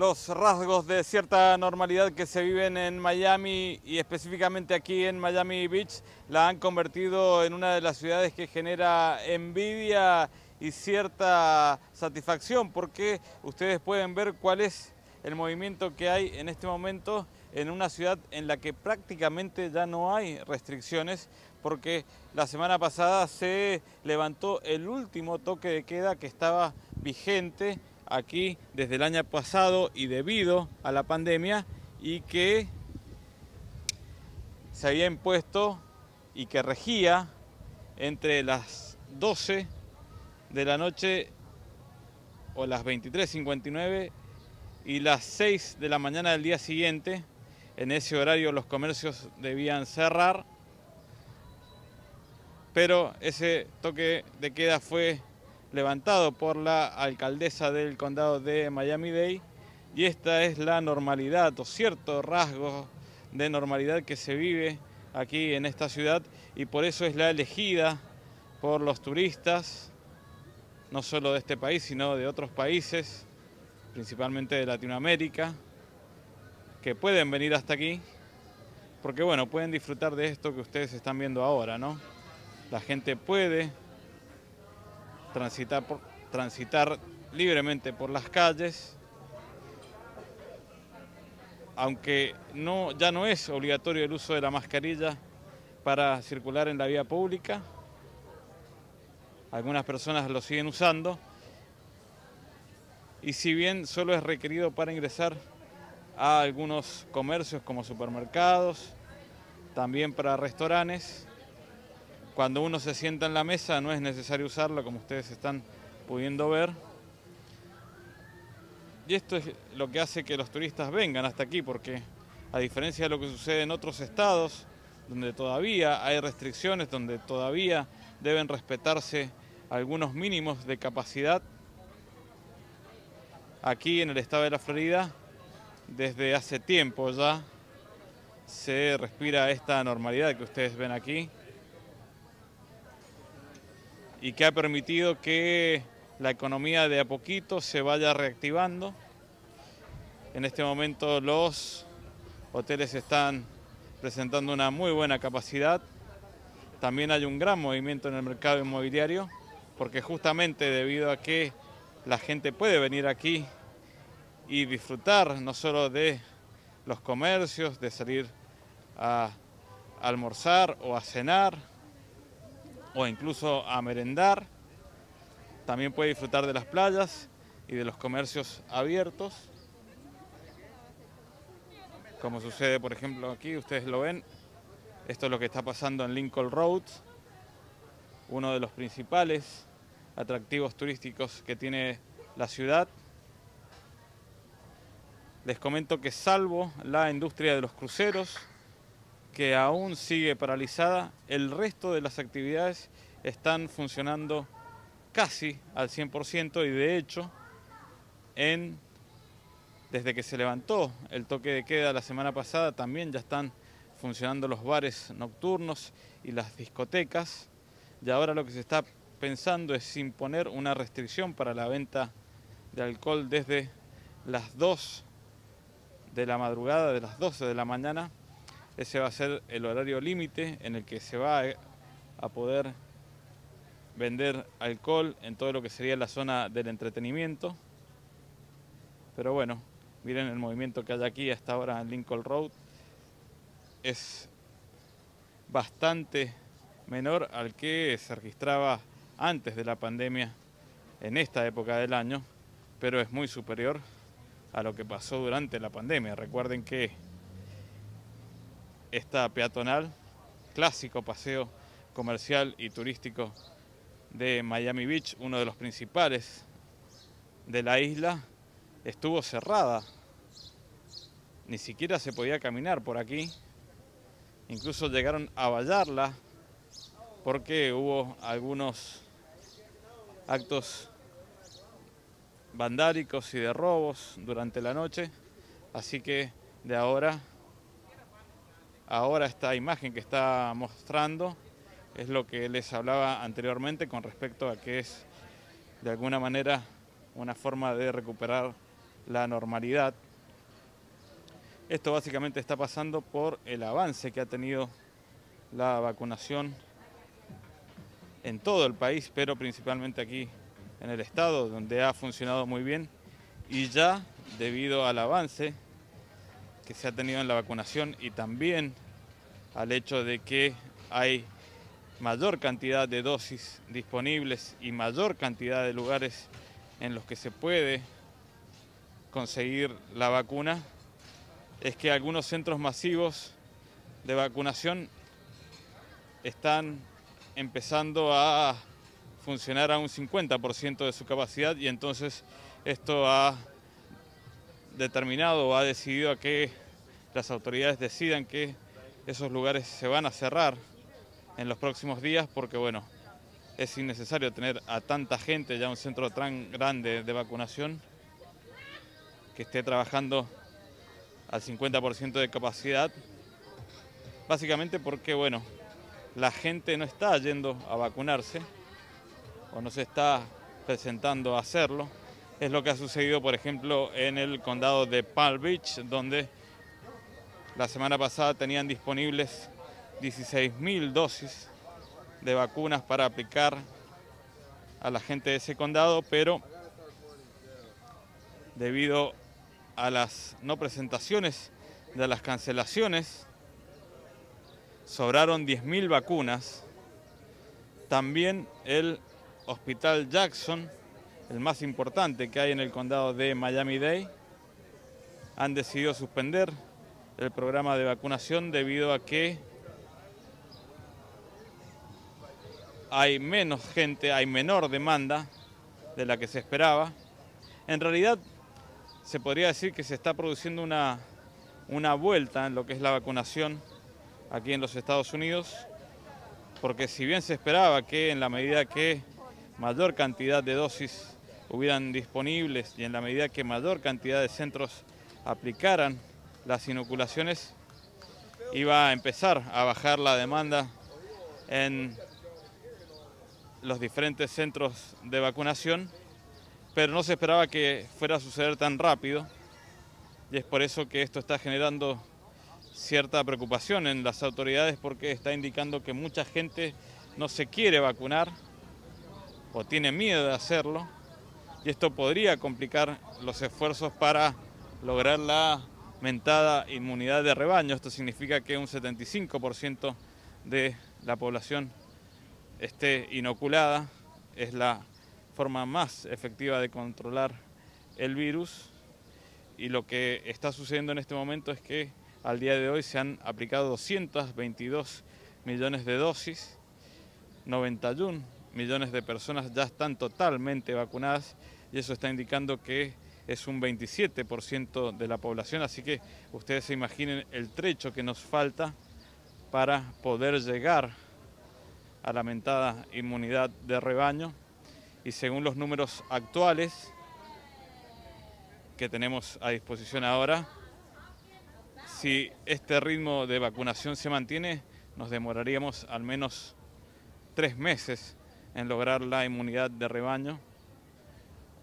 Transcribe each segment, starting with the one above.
Los rasgos de cierta normalidad que se viven en Miami y específicamente aquí en Miami Beach la han convertido en una de las ciudades que genera envidia y cierta satisfacción, porque ustedes pueden ver cuál es el movimiento que hay en este momento en una ciudad en la que prácticamente ya no hay restricciones, porque la semana pasada se levantó el último toque de queda que estaba vigente aquí desde el año pasado y debido a la pandemia, y que se había impuesto y que regía entre las 12 de la noche o las 23:59 y las 6 de la mañana del día siguiente. En ese horario los comercios debían cerrar, pero ese toque de queda fue levantado por la alcaldesa del condado de Miami-Dade, y esta es la normalidad o cierto rasgo de normalidad que se vive aquí en esta ciudad, y por eso es la elegida por los turistas, no solo de este país, sino de otros países, principalmente de Latinoamérica, que pueden venir hasta aquí, porque bueno, pueden disfrutar de esto que ustedes están viendo ahora, ¿no? La gente puede transitar libremente por las calles, aunque ya no es obligatorio el uso de la mascarilla para circular en la vía pública. Algunas personas lo siguen usando, y si bien solo es requerido para ingresar a algunos comercios como supermercados, también para restaurantes, cuando uno se sienta en la mesa no es necesario usarlo, como ustedes están pudiendo ver. Y esto es lo que hace que los turistas vengan hasta aquí, porque a diferencia de lo que sucede en otros estados, donde todavía hay restricciones, donde todavía deben respetarse algunos mínimos de capacidad, aquí en el estado de la Florida, desde hace tiempo ya, se respira esta normalidad que ustedes ven aquí, y que ha permitido que la economía de a poquito se vaya reactivando. En este momento los hoteles están presentando una muy buena capacidad. También hay un gran movimiento en el mercado inmobiliario, porque justamente debido a que la gente puede venir aquí y disfrutar no solo de los comercios, de salir a almorzar o a cenar, o incluso a merendar, también puede disfrutar de las playas y de los comercios abiertos, como sucede por ejemplo aquí, ustedes lo ven. Esto es lo que está pasando en Lincoln Road, uno de los principales atractivos turísticos que tiene la ciudad. Les comento que salvo la industria de los cruceros, que aún sigue paralizada, el resto de las actividades están funcionando casi al 100%, y de hecho, desde que se levantó el toque de queda la semana pasada, también ya están funcionando los bares nocturnos y las discotecas, y ahora lo que se está pensando es imponer una restricción para la venta de alcohol desde las 2 de la madrugada, de las 12 de la mañana. Ese va a ser el horario límite en el que se va a poder vender alcohol en todo lo que sería la zona del entretenimiento. Pero bueno, miren el movimiento que hay aquí hasta ahora en Lincoln Road. Es bastante menor al que se registraba antes de la pandemia en esta época del año, pero es muy superior a lo que pasó durante la pandemia. Recuerden que esta peatonal, clásico paseo comercial y turístico de Miami Beach, uno de los principales de la isla, estuvo cerrada. Ni siquiera se podía caminar por aquí. Incluso llegaron a vallarla porque hubo algunos actos vandálicos y de robos durante la noche. Así que de ahora esta imagen que está mostrando es lo que les hablaba anteriormente con respecto a que es de alguna manera una forma de recuperar la normalidad. Esto básicamente está pasando por el avance que ha tenido la vacunación en todo el país, pero principalmente aquí en el estado, donde ha funcionado muy bien. Y ya, debido al avance que se ha tenido en la vacunación y también al hecho de que hay mayor cantidad de dosis disponibles y mayor cantidad de lugares en los que se puede conseguir la vacuna, es que algunos centros masivos de vacunación están empezando a funcionar a un 50% de su capacidad, y entonces esto ha determinado o ha decidido a que las autoridades decidan que esos lugares se van a cerrar en los próximos días, porque bueno, es innecesario tener a tanta gente, ya un centro tan grande de vacunación que esté trabajando al 50% de capacidad, básicamente porque bueno, la gente no está yendo a vacunarse o no se está presentando a hacerlo. Es lo que ha sucedido, por ejemplo, en el condado de Palm Beach, donde la semana pasada tenían disponibles 16.000 dosis de vacunas para aplicar a la gente de ese condado, pero debido a las no presentaciones, de las cancelaciones, sobraron 10.000 vacunas. También el Hospital Jackson, el más importante que hay en el condado de Miami-Dade, han decidido suspender el programa de vacunación debido a que hay menos gente, hay menor demanda de la que se esperaba. En realidad, se podría decir que se está produciendo una vuelta en lo que es la vacunación aquí en los Estados Unidos, porque si bien se esperaba que en la medida que mayor cantidad de dosis hubieran disponibles y en la medida que mayor cantidad de centros aplicaran las inoculaciones, iba a empezar a bajar la demanda en los diferentes centros de vacunación, pero no se esperaba que fuera a suceder tan rápido, y es por eso que esto está generando cierta preocupación en las autoridades, porque está indicando que mucha gente no se quiere vacunar o tiene miedo de hacerlo, y esto podría complicar los esfuerzos para lograr la mentada inmunidad de rebaño. Esto significa que un 75% de la población esté inoculada. Es la forma más efectiva de controlar el virus, y lo que está sucediendo en este momento es que al día de hoy se han aplicado 222 millones de dosis, 91 millones de personas ya están totalmente vacunadas, y eso está indicando que es un 27% de la población, así que ustedes se imaginen el trecho que nos falta para poder llegar a la mentada inmunidad de rebaño. Y según los números actuales que tenemos a disposición ahora, si este ritmo de vacunación se mantiene, nos demoraríamos al menos 3 meses en lograr la inmunidad de rebaño,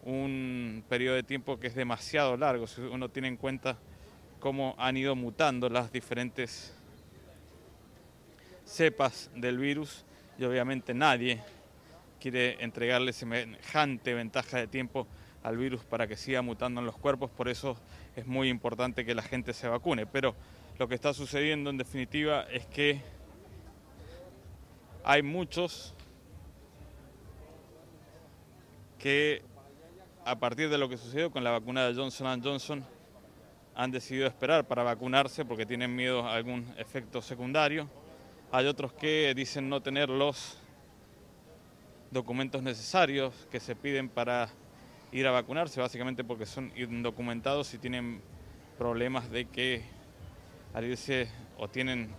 un periodo de tiempo que es demasiado largo si uno tiene en cuenta cómo han ido mutando las diferentes cepas del virus, y obviamente nadie quiere entregarle semejante ventaja de tiempo al virus para que siga mutando en los cuerpos. Por eso es muy importante que la gente se vacune, pero lo que está sucediendo en definitiva es que hay muchos que a partir de lo que sucedió con la vacuna de Johnson & Johnson han decidido esperar para vacunarse porque tienen miedo a algún efecto secundario. Hay otros que dicen no tener los documentos necesarios que se piden para ir a vacunarse, básicamente porque son indocumentados y tienen problemas de que al irse, o tienen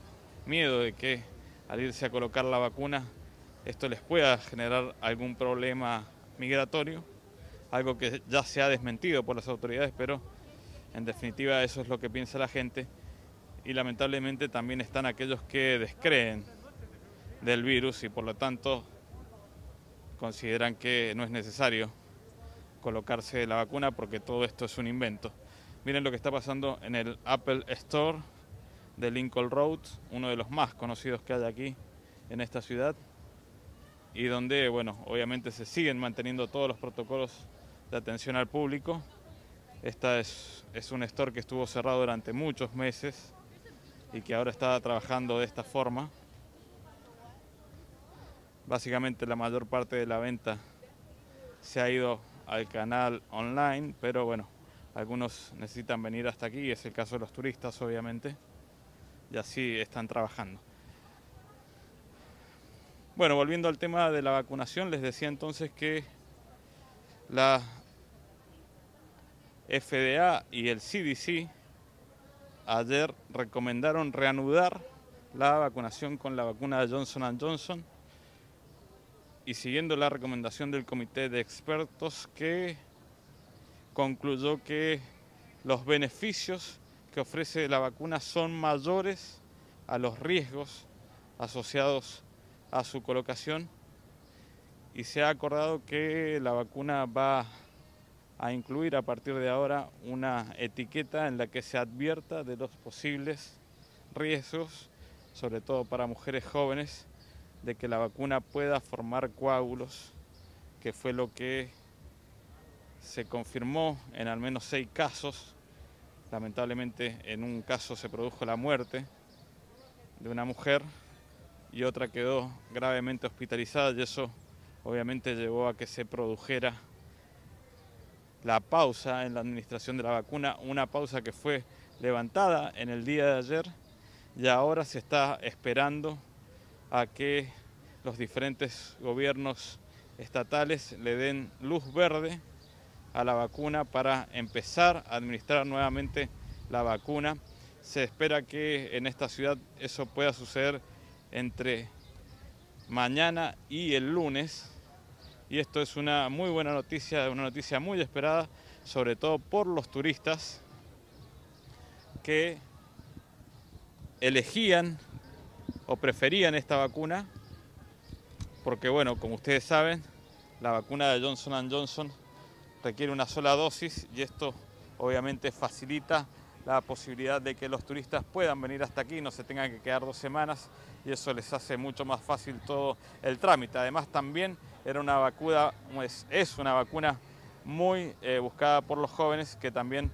miedo de que al irse a colocar la vacuna esto les pueda generar algún problema migratorio, algo que ya se ha desmentido por las autoridades, pero en definitiva eso es lo que piensa la gente. Y lamentablemente también están aquellos que descreen del virus y por lo tanto consideran que no es necesario colocarse la vacuna porque todo esto es un invento. Miren lo que está pasando en el Apple Store de Lincoln Road, uno de los más conocidos que hay aquí en esta ciudad, y donde, bueno, obviamente se siguen manteniendo todos los protocolos de atención al público. Esta es un store que estuvo cerrado durante muchos meses y que ahora está trabajando de esta forma. Básicamente la mayor parte de la venta se ha ido al canal online, pero bueno, algunos necesitan venir hasta aquí, es el caso de los turistas obviamente, y así están trabajando. Bueno, volviendo al tema de la vacunación, les decía entonces que la FDA y el CDC ayer recomendaron reanudar la vacunación con la vacuna de Johnson & Johnson, y siguiendo la recomendación del comité de expertos, que concluyó que los beneficios que ofrece la vacuna son mayores a los riesgos asociados a su colocación, y se ha acordado que la vacuna va a incluir a partir de ahora una etiqueta en la que se advierta de los posibles riesgos, sobre todo para mujeres jóvenes, de que la vacuna pueda formar coágulos, que fue lo que se confirmó en al menos 6 casos. Lamentablemente en un caso se produjo la muerte de una mujer y otra quedó gravemente hospitalizada, y eso obviamente llevó a que se produjera la pausa en la administración de la vacuna, una pausa que fue levantada en el día de ayer, y ahora se está esperando a que los diferentes gobiernos estatales le den luz verde a la vacuna para empezar a administrar nuevamente la vacuna. Se espera que en esta ciudad eso pueda suceder entre mañana y el lunes, y esto es una muy buena noticia, una noticia muy esperada, sobre todo por los turistas que elegían o preferían esta vacuna, porque bueno, como ustedes saben, la vacuna de Johnson & Johnson requiere una sola dosis, y esto obviamente facilita la posibilidad de que los turistas puedan venir hasta aquí, no se tengan que quedar 2 semanas, y eso les hace mucho más fácil todo el trámite. Además también era una vacuna, es una vacuna muy buscada por los jóvenes, que también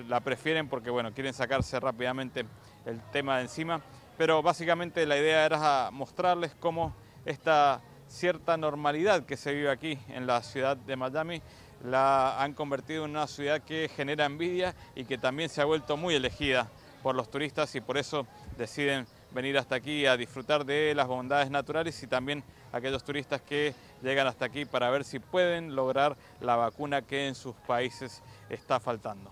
la prefieren porque bueno, quieren sacarse rápidamente el tema de encima. Pero básicamente la idea era mostrarles cómo esta cierta normalidad que se vive aquí en la ciudad de Miami la han convertido en una ciudad que genera envidia y que también se ha vuelto muy elegida por los turistas, y por eso deciden venir hasta aquí a disfrutar de las bondades naturales, y también aquellos turistas que llegan hasta aquí para ver si pueden lograr la vacuna que en sus países está faltando.